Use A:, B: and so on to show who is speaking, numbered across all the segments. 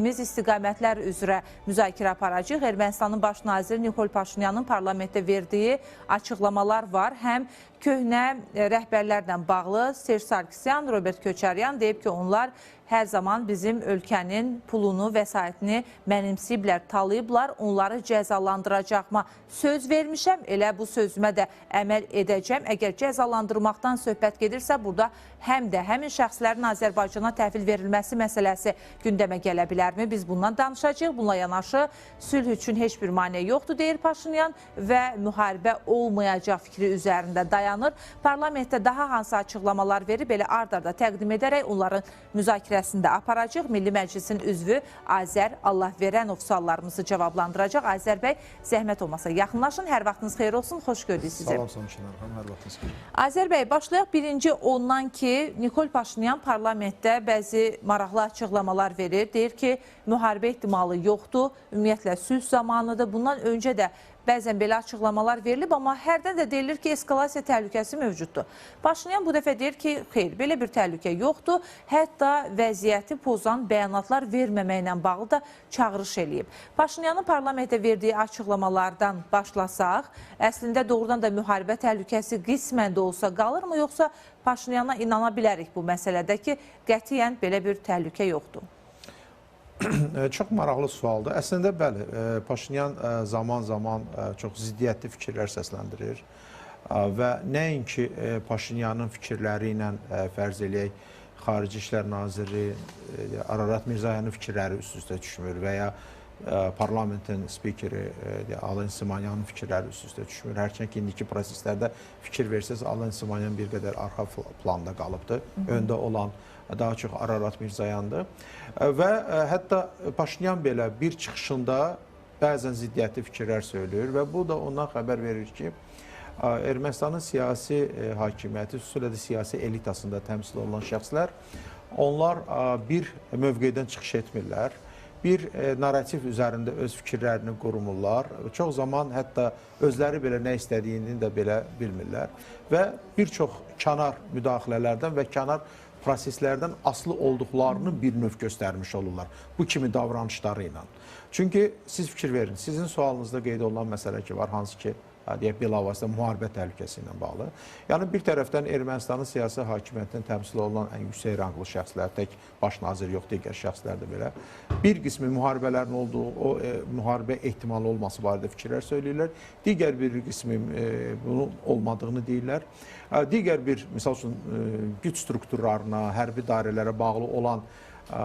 A: Biz istiqamətlər üzrə müzakirə aparacağıq. Ermənistanın baş naziri Nikol Paşinyanın parlamentdə verdiyi açıqlamalar var. Həm köhnə rəhbərlərlə bağlı Serj Sarkisyan, Robert Köçəryan deyib ki, onlar hər zaman bizim ölkənin pulunu, vəsaitini mənimsəyiblər, talayıblar, onları cəzalandıracaqma söz vermişəm, elə bu sözümə də əməl edəcəm. Əgər cəzalandırmaqdan söhbət gedirsə, burada həm də həmin şəxslərin Azərbaycana təhvil verilməsi məsələsi gündəmə gələ bilərmi? Biz bundan danışacağıq. Bununla yanaşı sülh üçün heç bir maneə yoxdur, deyir Paşinyan və müharibə olmayacaq fikri üzərində dayanır. Parlamentdə daha hansı açıqlamalar verib, elə ard-arda təqdim edərək onların müzakirəsində aparacaq. Milli Məclisin üzvü Azər Allahverənov suallarımızı cavablandıracaq. Azər bəy, zəhmət olmasa yaxınlaşın. Hər vaxtınız xeyir olsun. Xoş gördük sizi.
B: Salam, Şənar xanım. Hər vaxtınız xeyir.
A: Azər bəy, başlayaq birinci ondan ki, Nikol Paşinyan parlamentdə bəzi maraqlı açıqlamalar verir. Deyir ki, müharibə ehtimalı yoxdur, ümumiyyətlə sülh zamanıdır. Bundan öncə də bəzən belə açıqlamalar verilib, amma hərdən də deyilir ki, eskalasiya təhlükəsi mövcuddur. Paşinyan bu dəfə deyir ki, xeyr, belə bir təhlükə yoxdur. Hətta vəziyyəti pozan bəyanatlar verməməklə bağlı da çağırış eləyib. Paşinyanın parlamentdə verdiyi açıqlamalardan başlasaq, əslində doğrudan da müharibə təhlükəsi qismən də olsa qalırmı, yoxsa Paşinyana inana bilərik bu məsələdə ki, qətiyyən belə bir təhlükə yoxdur?
B: Çox maraqlı sualdır. Əslində, bəli, Paşinyan zaman-zaman çox ziddiyyətli fikirlər səsləndirir və nəinki Paşinyanın fikirləri ilə fərz eləyək, Xarici İşlər Naziri Ararat Mirzoyanın fikirləri üst-üstə düşmür və ya parlamentin spikeri Alan Simonyanın fikirləri üst-üstə düşmür. Hərçən ki, indiki proseslərdə fikir versəz, Alan Simonyan bir qədər arxa planda qalıbdır. Öndə olan daha çox Ararat Mirzoyandır və hətta Paşinyan belə bir çıxışında bəzən ziddiyyətli fikirlər söylüyor və bu da ondan xəbər verir ki, Ermənistanın siyasi hakimiyyəti, xüsusilə də siyasi elitasında təmsil olunan şəxslər, onlar bir mövqedən çıxış etmirlər, bir narrativ üzərində öz fikirlərini qurumurlar, çox zaman hətta özləri belə nə istədiyini də belə bilmirlər və bir çox kənar müdaxilələrdən və kənar proseslərdən asılı olduqlarını bir növ göstərmiş olurlar bu kimi davranışları ilə. Çünki siz fikir verin, sizin sualınızda qeyd olunan məsələ ki var, hansı ki, deyək, bilavasitə müharibə təhlükəsi ilə bağlı. Yəni, bir tərəfdən Ermənistanın siyasi hakimiyyətinin təmsil olunan ən yüksək ranglı şəxslər, tək baş nazir yox, digər şəxslər də belə, bir qismi müharibələrin olduğu, o müharibə ehtimalı olması barədə fikirlər söyləyirlər, digər bir qismi bunun olmadığını deyirlər. Digər bir, misal üçün, güc strukturlarına, hərbi dairələrə bağlı olan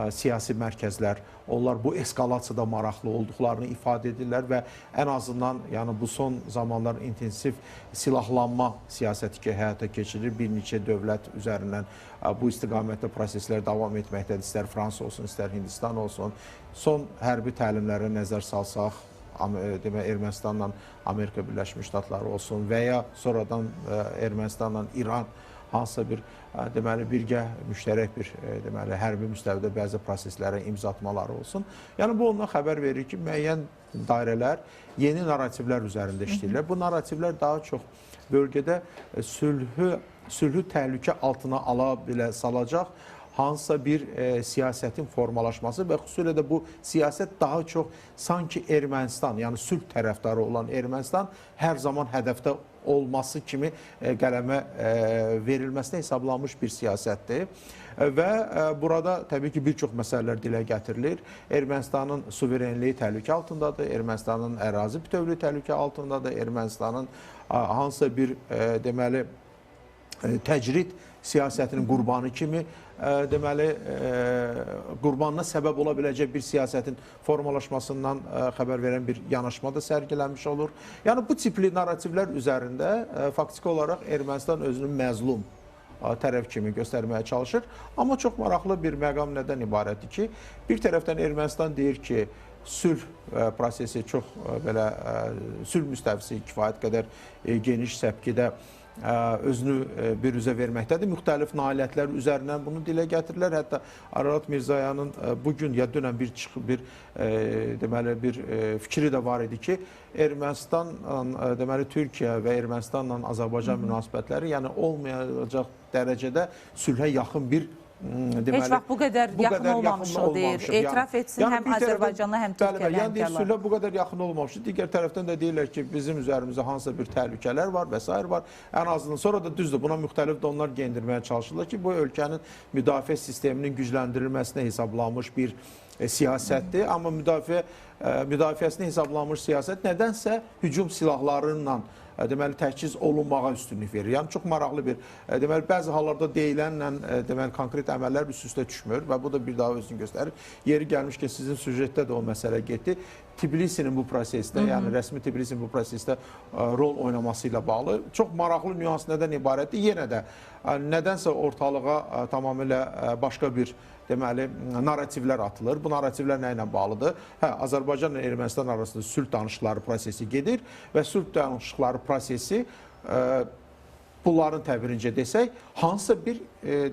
B: siyasi mərkəzlər, onlar bu eskalasiyada maraqlı olduqlarını ifadə edirlər və ən azından yəni, bu son zamanlar intensiv silahlanma siyasəti ki, həyata keçirir. Bir neçə dövlət üzərindən bu istiqamətdə proseslər davam etməkdədir. İstər Fransa olsun, istər Hindistan olsun. Son hərbi təlimlərə nəzər salsaq, Ermənistanla Amerika Birləşmiş Ştatları olsun və ya sonradan Ermənistanla İran hansısa bir deməli birgə müştərək bir deməli hərbi müstəvidə bəzi proseslərə imza atmaları olsun. Yəni bu ondan xəbər verir ki, müəyyən dairələr yeni narrativlər üzərində işləyirlər. Bu narrativlər daha çox bölgədə sülhü təhlükə altına salacaq hansısa bir siyasətin formalaşması və xüsusilə də bu siyasət daha çox sanki Ermənistan, yəni sülh tərəfdarı olan Ermənistan hər zaman hədəfdə olması kimi qələmə verilməsinə hesablanmış bir siyasətdir. Və burada təbii ki, bir çox məsələlər dilə gətirilir. Ermənistanın suverenliyi təhlükə altındadır, Ermənistanın ərazi bütövlüyü təhlükə altındadır, Ermənistanın hansısa bir deməli təcrid siyasətinin qurbanı kimi deməli qurbanına səbəb ola biləcək bir siyasətin formalaşmasından xəbər verən bir yanaşma da sərgilənmiş olur. Yəni bu tipli narrativlər üzərində faktiki olaraq Ermənistan özünün məzlum tərəf kimi göstərməyə çalışır. Amma çox maraqlı bir məqam nədən ibarətdir ki, bir tərəfdən Ermənistan deyir ki, sülh prosesi çox belə sülh müstəvisi kifayət qədər geniş səpkidə özünü bir üzə verməkdədir. Müxtəlif nailiyyətlər üzərindən bunu dilə gətirirlər. Hətta Ararat Mirzoyanın bugün ya dünən bir deməli bir fikri də var idi ki, Ermənistanla deməli Türkiyə və Ermənistanla Azərbaycan münasibətləri yəni olmayacaq dərəcədə sülhə yaxın bir deməli
A: heç vaxt bu qədər yaxın olmamışıq deyir. Etiraf etsin həm Azərbaycanla, həm Türkiyəli
B: yəni
A: həmkarlar.
B: sülhə bu qədər yaxın olmamışıq. Digər tərəfdən də deyirlər ki, bizim üzərimizdə hansısa bir təhlükələr var və s. var. Ən azından sonra da düzdür, buna müxtəlif donlar geyindirməyə çalışırlar ki, bu ölkənin müdafiə sisteminin gücləndirilməsinə hesablanmış bir siyasətdir. Amma müdafiəsini hesablanmış siyasət nədənsə hücum silahlarıyla deməli təchiz olunmağa üstünlük verir. Yəni çox maraqlı bir deməli bəzi hallarda deyilənlə deməli konkret əməllər üst-üstə düşmür və bu da bir daha özünü göstərir. Yeri gəlmişkən sizin süjetdə də o məsələ getdi. Tbilisinin bu prosesdə, yəni rəsmi Tbilisinin bu prosesdə rol oynaması ilə bağlı çox maraqlı nüans nədən ibarətdir? Yenə də nədənsə ortalığa tamamilə başqa bir deməli narrativlər atılır. Bu narrativlər nə ilə bağlıdır? Azərbaycan və Ermənistan arasında sülh danışıqları prosesi gedir və sülh danışıqları prosesi bunların təbirincə desək, hansısa bir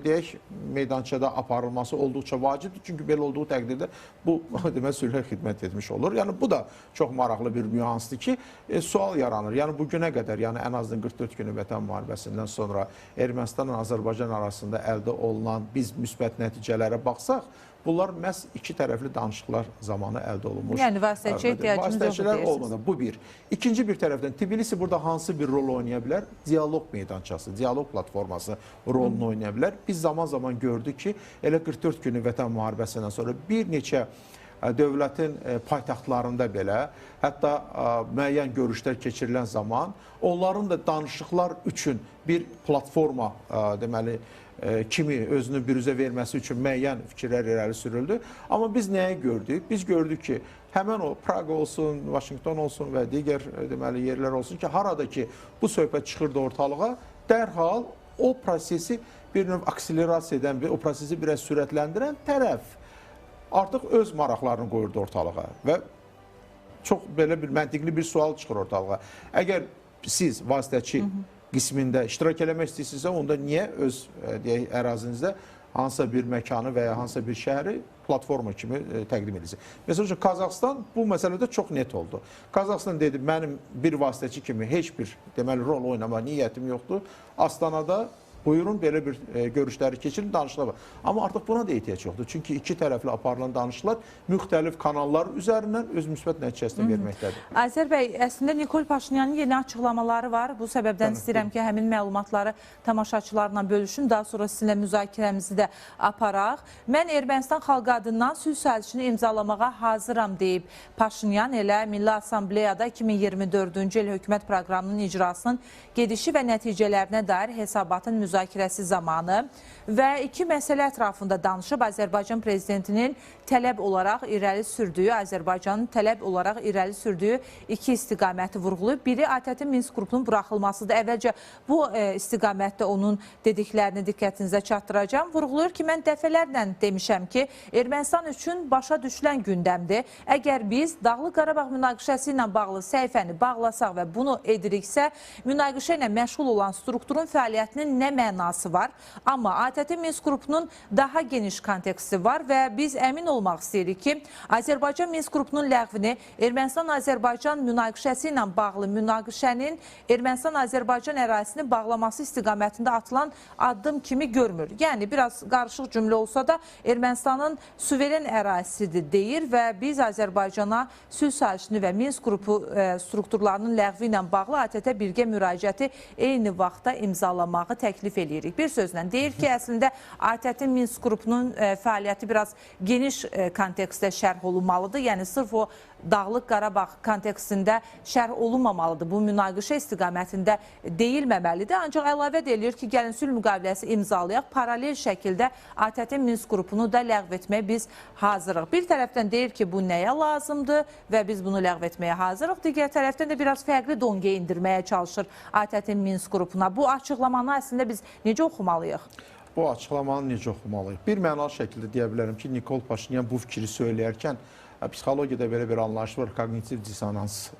B: deyək meydançada aparılması olduqca vacibdir. Çünki belə olduğu təqdirdə bu demək sülhə xidmət etmiş olur. Yəni bu da çox maraqlı bir nüansdır ki, sual yaranır. Yəni bu günə qədər, yəni ən azından 44 günü Vətən müharibəsindən sonra Ermənistanla Azərbaycan arasında əldə olunan biz müsbət nəticələrə baxsaq, bunlar məhz iki tərəfli danışıqlar zamanı əldə olunmuş.
A: Yəni vasitəçi ehtiyacımız yoxdur deyirsiniz.
B: Olmadı. Bu bir. İkinci bir tərəfdən Tbilisi burada hansı bir rol oynaya bilər? Diyaloq meydançası, diyaloq platforması rolunu oynaya bilər. Biz zaman-zaman gördük ki, elə 44 günü Vətən müharibəsindən sonra bir neçə dövlətin paytaxtlarında belə, hətta müəyyən görüşlər keçirilən zaman onların da danışıqlar üçün bir platforma deməli kimi özünü bürüzə verməsi üçün müəyyən fikirlər irəli sürüldü. Amma biz nəyi gördük? Biz gördük ki, həmən o Praqa olsun, Vaşinqton olsun və digər deməli yerlər olsun ki, harada ki bu söhbət çıxırdı ortalığa, dərhal o prosesi bir növ akselerasiya edən, o prosesi biraz sürətləndirən tərəf artıq öz maraqlarını qoyurdu ortalığa və çox belə bir məntiqli bir sual çıxır ortalığa. Əgər siz vasitəçi qismində iştirak eləmək istəyirsinizsə, onda niyə öz deyək, ərazinizdə hansısa bir məkanı və ya hansısa bir şəhəri platforma kimi təqdim edirsiniz? Məsələn üçün, Qazaxıstan bu məsələdə çox net oldu. Qazaxıstan dedi, mənim bir vasitəçi kimi heç bir deməli, rol oynama niyyətim yoxdur. Astanada buyurun belə bir görüşləri keçirin, danışıqlar var. Amma artıq buna da ehtiyac yoxdur. Çünki iki tərəfli aparılan danışıqlar müxtəlif kanallar üzərindən öz müsbət nəticəsini verməkdədir.
A: Azər bəy, əslində Nikol Paşinyanın yeni açıqlamaları var. Bu səbəbdən istəyirəm ki, həmin məlumatları tamaşaçılarla bölüşüm. Daha sonra sizinlə müzakirəmizi də aparaq. Mən Ermənistan xalqı adından sülh sazişini imzalamağa hazıram deyib Paşinyan elə Milli Assambleyada 2024-cü il hökumət proqramının icrasının gedişi və nəticələrinə dair hesabatın müzakirəsi zamanı və iki məsələ ətrafında danışıb. Azərbaycan prezidentinin tələb olaraq irəli sürdüyü, Azərbaycanın tələb olaraq irəli sürdüyü iki istiqaməti vurğulayıb. Biri ATƏT Minsk qrupunun buraxılmasıdır. Əvvəlcə bu istiqamətdə onun dediklərini diqqətinizə çatdıracağım. Vurğulayır ki, mən dəfələrlə demişəm ki, Ermənistan üçün başa düşülən gündəmdir. Əgər biz Dağlıq Qarabağ münaqişəsi ilə bağlı səhifəni bağlasaq və bunu ediriksə, münaqişə ilə məşğul olan strukturun fəaliyyətinin nə mənası var? Amma ATƏT Minsk qrupunun daha geniş konteksti var və biz əmin olmaq istəyirik ki, Azərbaycan Minsk qrupunun ləğvini Ermənistan-Azərbaycan münaqişəsi ilə bağlı münaqişənin Ermənistan-Azərbaycan ərazisini bağlaması istiqamətində atılan addım kimi görmür. Yəni, biraz qarışıq cümlə olsa da Ermənistanın suveren ərazisidir deyir və biz Azərbaycana sülh sazişini və Minsk qrupu strukturlarının ləğvi ilə bağlı ATƏT-ə birgə müraciəti eyni vaxtda imzalamağı təklif edirik. Bir sözlə deyir ki, əslində ATƏT Minsk qrupunun fəaliyyəti biraz geniş kontekstdə şərh olunmalıdır. Yəni, sırf o Dağlıq Qarabağ kontekstində şərh olunmamalıdır. Bu münaqişə istiqamətində deyilməməlidir. Ancaq əlavə edilir ki, gəlin sülh müqaviləsi imzalayaq, paralel şəkildə ATƏT Minsk qrupunu da ləğv etməyə biz hazırıq. Bir tərəfdən deyir ki, bu nəyə lazımdır və biz bunu ləğv etməyə hazırıq. Digər tərəfdən də biraz fərqli don geyindirməyə çalışır ATƏT Minsk qrupuna. Bu açıqlamanı əslində biz necə oxumalıyıq?
B: Bu açıqlamanı necə oxumalıyıq? Bir mənalı şəkildə deyə bilərəm ki, Nikol Paşinyan bu fikri söyləyərkən psixologiyada belə bir anlayış var, kognitiv dissonans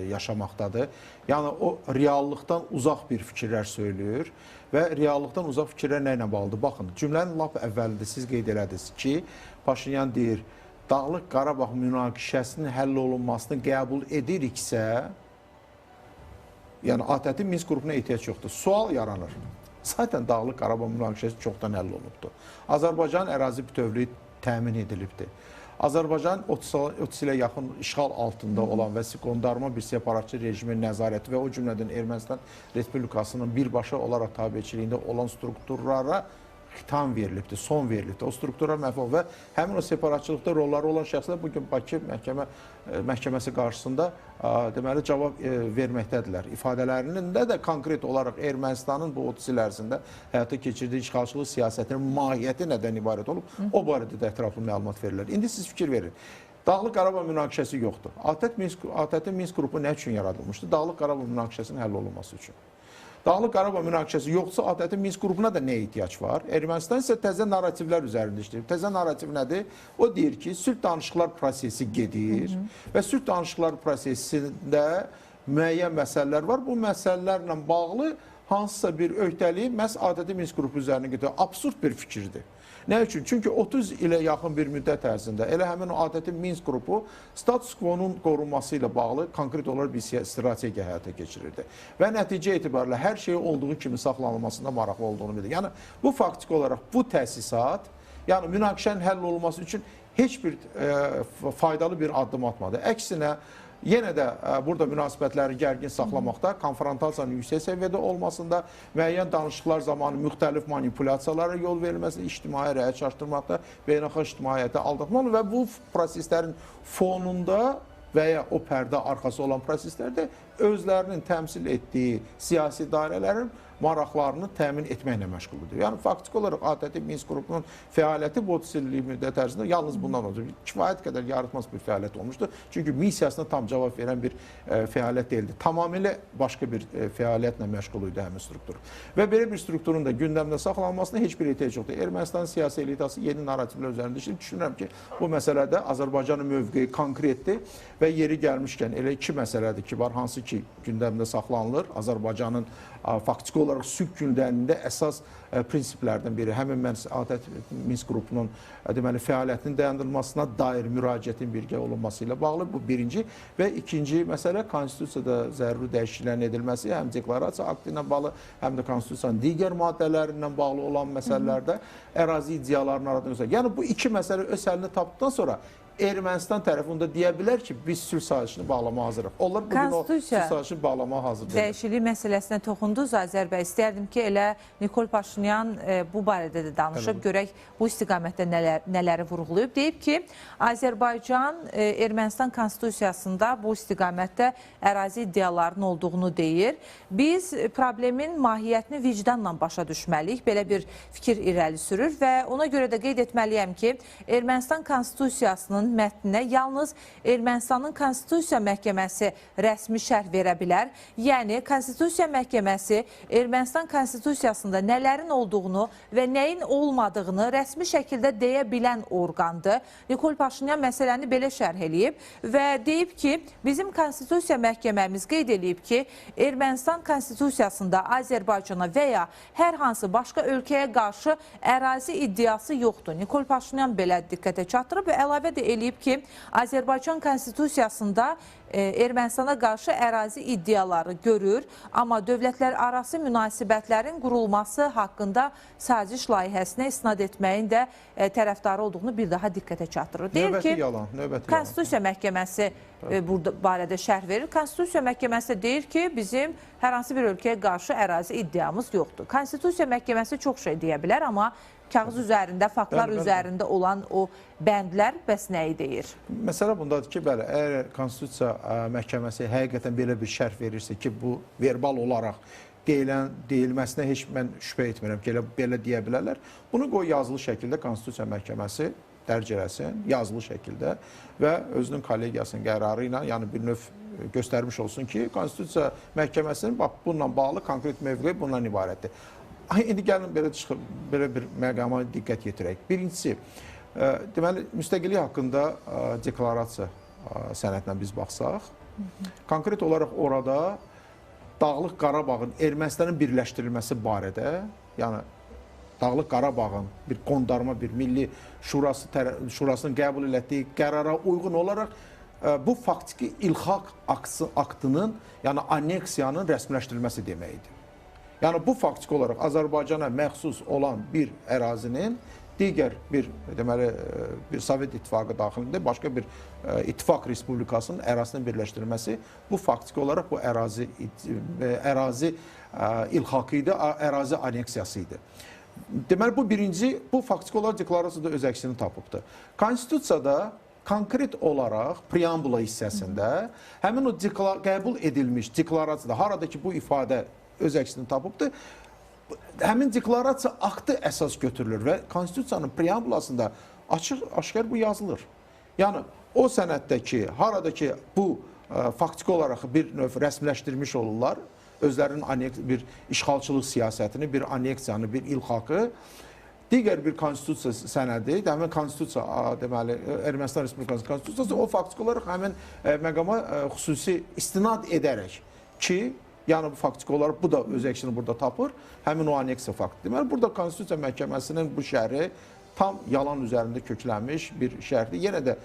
B: yaşamaqdadır. Yəni, o reallıqdan uzaq bir fikirlər söylüyor və reallıqdan uzaq fikirlər nə ilə bağlıdır? Baxın, cümlənin lap əvvəlində siz qeyd elədiniz ki, Paşinyan deyir, Dağlıq Qarabağ münaqişəsinin həll olunmasını qəbul ediriksə, yəni ATƏT Minsk qrupuna ehtiyac yoxdur. Sual yaranır. Zaten Dağlıq Qarabağ münaqişəsi çoxdan həll olunubdur. Azərbaycan ərazi bütövlüyü təmin edilibdir. Azərbaycan 30 ilə yaxın işğal altında olan və qondarma bir separatçı rejimin nəzarəti və o cümlədən Ermənistan Respublikasının birbaşa olaraq tabiçiliyində olan strukturlara xitam verilibdir, son verilibdir. O struktura məhv olub və həmin o separatçılıqda rolları olan şəxslər bugün Bakı məhkəməsi qarşısında deməli cavab verməkdədirlər. İfadələrində də konkret olaraq Ermənistanın bu 30 il ərzində həyata keçirdiyi işğalçılıq siyasətinin mahiyyəti nədən ibarət olub, o barədə də ətraflı məlumat verirlər. İndi siz fikir verin. Dağlıq Qarabağ münaqişəsi yoxdur. ATƏT Minsk qrupu nə üçün yaradılmışdı? Dağlıq Qarabağ münaqişəsinin həll olunması üçün. Dağlıq Qarabağ münaqişəsi yoxsa ATƏT-in Minsk qrupuna da nəyə ehtiyac var? Ermənistan isə təzə narrativlər üzərində işləyir. Təzə narrativ nədir? O deyir ki, sülh danışıqlar prosesi gedir və sülh danışıqlar prosesində müəyyən məsələlər var. Bu məsələlərlə bağlı hansısa bir öhdəliyi məhz ATƏT Minsk qrupu üzərinə götürür. Absurd bir fikirdir. Nə üçün? Çünki 30 ilə yaxın bir müddət ərzində elə həmin o ATƏT Minsk qrupu status quo-nun qorunması ilə bağlı konkret olaraq bir strategiya həyata keçirirdi. Və nəticə etibarilə hər şey olduğu kimi saxlanılmasında maraqlı olduğunu bilir. Yəni bu faktiki olaraq bu təsisat, yəni münaqişənin həll olunması üçün heç bir faydalı bir addım atmadı. Əksinə yenə də burada münasibətləri gərgin saxlamaqda, konfrontasiyanın yüksək səviyyədə olmasında, müəyyən danışıqlar zamanı müxtəlif manipulyasiyalara yol verilməsi, ictimai rəyə çaşdırmaqda, beynəlxalq ictimaiyyəti aldatmalı və bu proseslərin fonunda və ya o pərdə arxası olan proseslərdə özlərinin təmsil etdiyi siyasi dairələrin maraqlarını təmin etməklə məşğuldur. Yəni faktiki olaraq ATƏT Minsk qrupunun fəaliyyəti bu 30 illik müddət ərzində yalnız bundan olacaq. Kifayət qədər yaratmaz bir fəaliyyət olmuşdur. Çünki missiyasına tam cavab verən bir fəaliyyət deyildi. Tamamilə başqa bir fəaliyyətlə məşğul idi həmin struktur. Və belə bir strukturun da gündəmdə saxlanmasına heç bir ehtiyac yoxdur. Ermənistanın siyasi elitası yeni narrativlər üzərində işləyir. Düşünürəm ki, bu məsələdə Azərbaycanın mövqeyi konkretdir və yeri gəlmişkən elə iki məsələdir ki, var hansı ki gündəmdə saxlanılır. Azərbaycanın faktiki olaraq sülh gündəmində əsas prinsiplərdən biri həmin ATƏT Minsk qrupunun deməli fəaliyyətinin dayandırılmasına dair müraciətin birgə olunması ilə bağlı bu birinci və ikinci məsələ konstitusiyada zəruri dəyişikliklərin edilməsi həm deklarasiya aktı ilə bağlı, həm də konstitusiyanın digər maddələrindən bağlı olan məsələlərdə ərazi iddialarının aradılması. Yəni bu iki məsələ öz həlini tapdıqdan sonra Ermənistan tərəfində deyə bilər ki, biz sülh sazişini bağlamağa hazırıq. Onlar bugün o sülh sazişini bağlamağa hazır deyil.
A: Dəyişiklik məsələsinə toxundunuz Azər bəy. İstərdim ki, elə Nikol Paşinyan bu barədə də danışıb, görək bu istiqamətdə nələri vurğulayıb. Deyib ki, Azərbaycan Ermənistan konstitusiyasında bu istiqamətdə ərazi iddialarının olduğunu deyir. Biz problemin mahiyyətini vicdanla başa düşməliyik. Belə bir fikir irəli sürür və ona görə də qeyd etməliyəm ki, Ermənistan konstitusiyasının mətninə yalnız Ermənistanın Konstitusiya Məhkəməsi rəsmi şərh verə bilər. Yəni, Konstitusiya Məhkəməsi Ermənistan Konstitusiyasında nələrin olduğunu və nəyin olmadığını rəsmi şəkildə deyə bilən orqandır. Nikol Paşinyan məsələni belə şərh eləyib və deyib ki, bizim Konstitusiya Məhkəməmiz qeyd eləyib ki, Ermənistan Konstitusiyasında Azərbaycana və ya hər hansı başqa ölkəyə qarşı ərazi iddiası yoxdur. Nikol Paşinyan belə diqqətə çatdırıb və əlavə də eləyib ki, Azərbaycan Konstitusiyasında Ermənistana qarşı ərazi iddiaları görür, amma dövlətlər arası münasibətlərin qurulması haqqında saziş layihəsinə istinad etməyin də tərəfdarı olduğunu bir daha diqqətə çatdırır. Deyir ki, Konstitusiya Məhkəməsi burada barədə şərh verir. Konstitusiya Məhkəməsi deyir ki, bizim hər hansı bir ölkəyə qarşı ərazi iddiamız yoxdur. Konstitusiya Məhkəməsi çox şey deyə bilər, amma kağız üzərində, faktlar üzərində olan o bəndlər bəs nəyi deyir?
B: Məsələ bundadır ki, bəli, əgər Konstitusiya Məhkəməsi həqiqətən belə bir şərh verirsə ki, bu verbal olaraq deyilməsinə heç mən şübhə etmirəm ki, belə deyə bilərlər. Bunu qoy yazılı şəkildə Konstitusiya Məhkəməsi dərc eləsin, yazılı şəkildə və özünün kollegiyasının qərarı ilə, yəni bir növ göstərmiş olsun ki, Konstitusiya Məhkəməsinin bununla bağlı konkret mövqeyi bundan ibarətdir. İndi gəlin belə bir məqama diqqət yetirək. Birincisi, deməli, müstəqillik haqqında deklarasiya sənədlə biz baxsaq, konkret olaraq orada Dağlıq Qarabağın Ermənistanın birləşdirilməsi barədə, yəni Dağlıq Qarabağın bir qondarma bir milli şurasının qəbul etdiyi qərara uyğun olaraq bu faktiki ilxaq aktının, yəni anneksiyanın rəsmiləşdirilməsi deməkdir. Yəni bu faktiki olaraq Azərbaycana məxsus olan bir ərazinin digər bir deməli bir Sovet İttifaqı daxilində başqa bir İttifaq Respublikasının ərazisinin birləşdirilməsi bu faktiki olaraq bu ərazi ilhaqı idi, ərazi aneksiyası idi. Deməli bu birinci, bu faktiki olaraq deklarasiyada öz əksini tapıbdır. Konstitusiyada konkret olaraq preambula hissəsində həmin o qəbul edilmiş deklarasiyada harada ki bu ifadə öz əksini tapıbdır, həmin deklarasiya aktı əsas götürülür və Konstitusiyanın preambulasında açıq-aşkar bu yazılır. Yəni o sənəddə ki, harada ki bu faktiki olaraq bir növ rəsmiləşdirmiş olurlar, özlərinin bir işğalçılıq siyasətini, bir aneksiyanı, bir ilhaqı, digər bir konstitusiya sənədi, həmin konstitusiya, deməli, Ermənistan Respublikasının konstitusiyası o faktiki olaraq həmin məqama xüsusi istinad edərək ki, yəni bu faktiki olaraq bu da öz əksini burada tapır, həmin o aneksiya faktı. Deməli, burada Konstitusiya Məhkəməsinin bu şərhi tam yalan üzərində köklənmiş bir şərhdir. Yenə də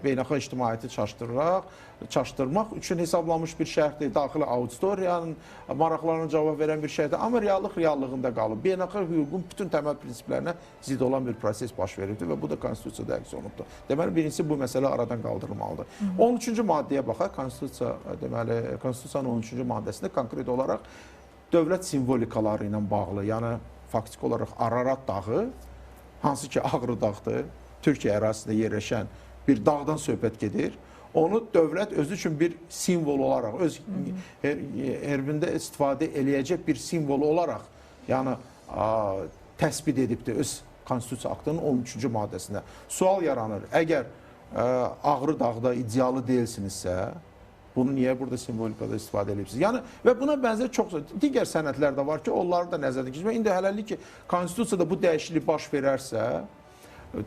B: beynəlxalq ictimaiyyəti çaşdırmaq üçün hesablanmış bir şərhdir. Daxili auditoriyanın maraqlarına cavab verən bir şərhdir. Amma reallıq reallığında qalıb. Beynəlxalq hüququn bütün təməl prinsiplərinə zidd olan bir proses baş verirdi və bu da Konstitusiyada əks olunubdur. Deməli, birincisi bu məsələ aradan qaldırılmalıdır. 13-cü maddəyə baxaq, Konstitusiyanın 13-cü maddəsində konkret olaraq dövlət simvolikaları ilə bağlı, yəni faktiki olaraq Ararat dağı, hansı ki Ağrı dağdır, Türkiyə ərazisində yerləşən bir dağdan söhbət gedir. Onu dövlət özü üçün bir simvol olaraq, öz hərbində istifadə eləyəcək bir simvol olaraq, yəni təsbit edibdir öz Konstitusiya aktının 13-cü maddəsində. Sual yaranır, əgər Ağrı dağda idealı deyilsinizsə, bunu niyə burada simvolikada istifadə edibsiniz? Yəni, və buna bənzər çox digər sənədlər də var ki, onları da nəzərdən keçirmək. İndi hələlik ki, Konstitusiyada bu dəyişiklik baş verərsə,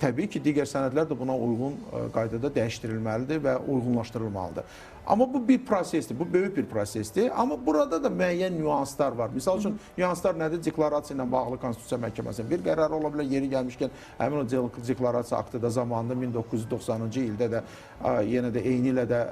B: təbii ki, digər sənədlər də buna uyğun qaydada dəyişdirilməlidir və uyğunlaşdırılmalıdır. Amma bu bir prosesdir, bu böyük bir prosesdir. Amma burada da müəyyən nüanslar var. Misal üçün, nüanslar nədir? Deklarasiya ilə bağlı Konstitusiya Məhkəməsinin bir qərarı ola bilər, yeri gəlmişkən, həmin o deklarasiya aktı da zamanında 1990-cı ildə də yenə də eyni ilə də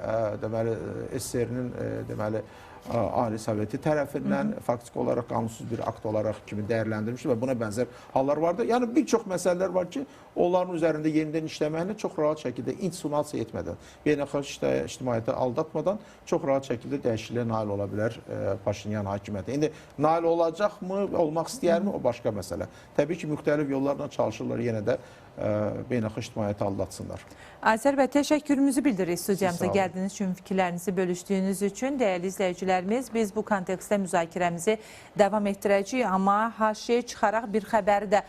B: deməli SSR-nin deməli Ali Soveti tərəfindən faktiki olaraq qanunsuz bir akt olaraq kimi dəyərləndirilmişdir və buna bənzər hallar vardır. Yəni bir çox məsələlər var ki, onların üzərində yenidən işləməklə çox rahat şəkildə insinuasiya etmədən, beynəlxalq ictimaiyyəti aldatmadan çox rahat şəkildə dəyişikliyə nail ola bilər Paşinyan hakimiyyəti. İndi nail olacaqmı, olmaq istəyərmi, o başqa məsələ. Təbii ki, müxtəlif yollarla çalışırlar yenə də beynəlxalq ictimaiyyəti aldatsınlar.
A: Azər bəy, təşəkkürümüzü bildiririk studiyamıza gəldiyiniz üçün, fikirlərinizi bölüşdüyünüz üçün. Dəyərli izləyicilərimiz, biz bu kontekstdə müzakirəmizi davam etdirəcəyik, amma haşiyə çıxaraq bir xəbəri də